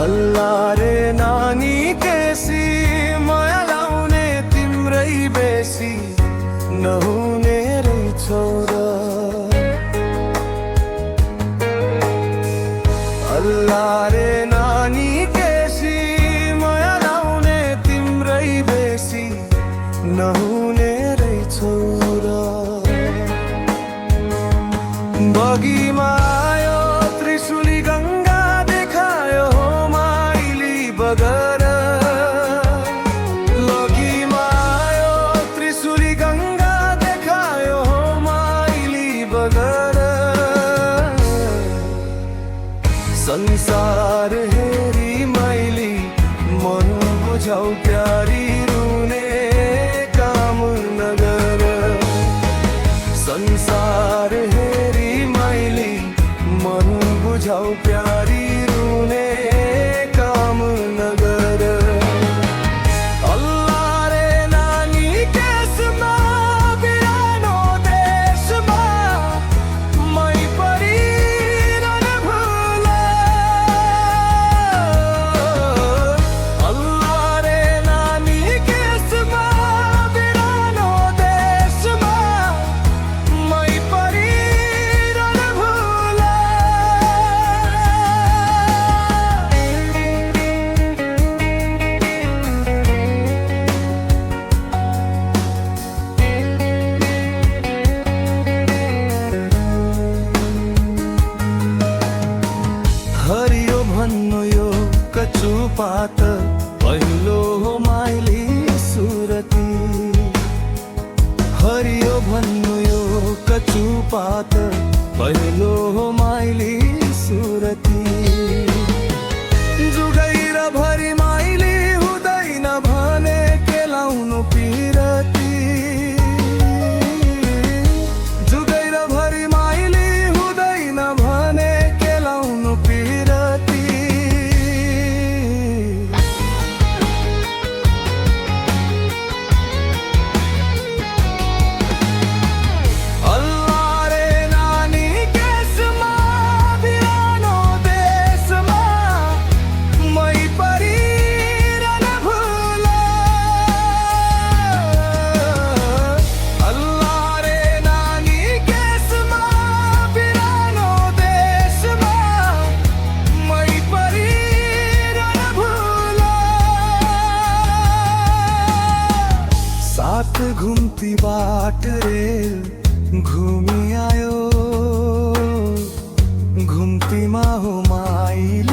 अल्लाह रे नानी केसी माया लाउने तिम्रै बेसी नहुने रहेछौ र। अल्लाह रे नानी केसी माया लाउने तिम्रै बेसी नहुने रहेछौ र। बगीमा आयो त्रिशुली गङ्गा देखायो माइली बगर। लगीमा आयो त्रिशुली गङ्गा देखायो माइली बगर। संसार हेरी माइली मन बुझाउ प्यारी रुने काम नगर। संसार हेरी माइली मन बुझाउ प्यारी रुने काम नगर। अल्लाह रे नानी केसमा बिरानो देशमा मै परिरहन भुल। अल्लाह रे नानी केसमा बिरानो देशमा मै परिरहन भुल। हरियो भन्नु यो कचु पात पहिलो हो माइली सुरती। हरियो भन्नु यो कचु पात पहिलो हो माइली सुरती। जुगैर भरि माइली हुँदैन भने केलाउनु पिरती। जुगैर भरि माइली हुँदैन भने केलाउनु पिरती। अल्लाह रे नानी केसमा बिरानो देशमा मै परिरहन भुल। अल्लाह रे नानी केसमा बिरानो देशमा मै परिरहन भुल। सात घुम्ती बाट रेल घुमी आयो घुम्तीमा हो माइली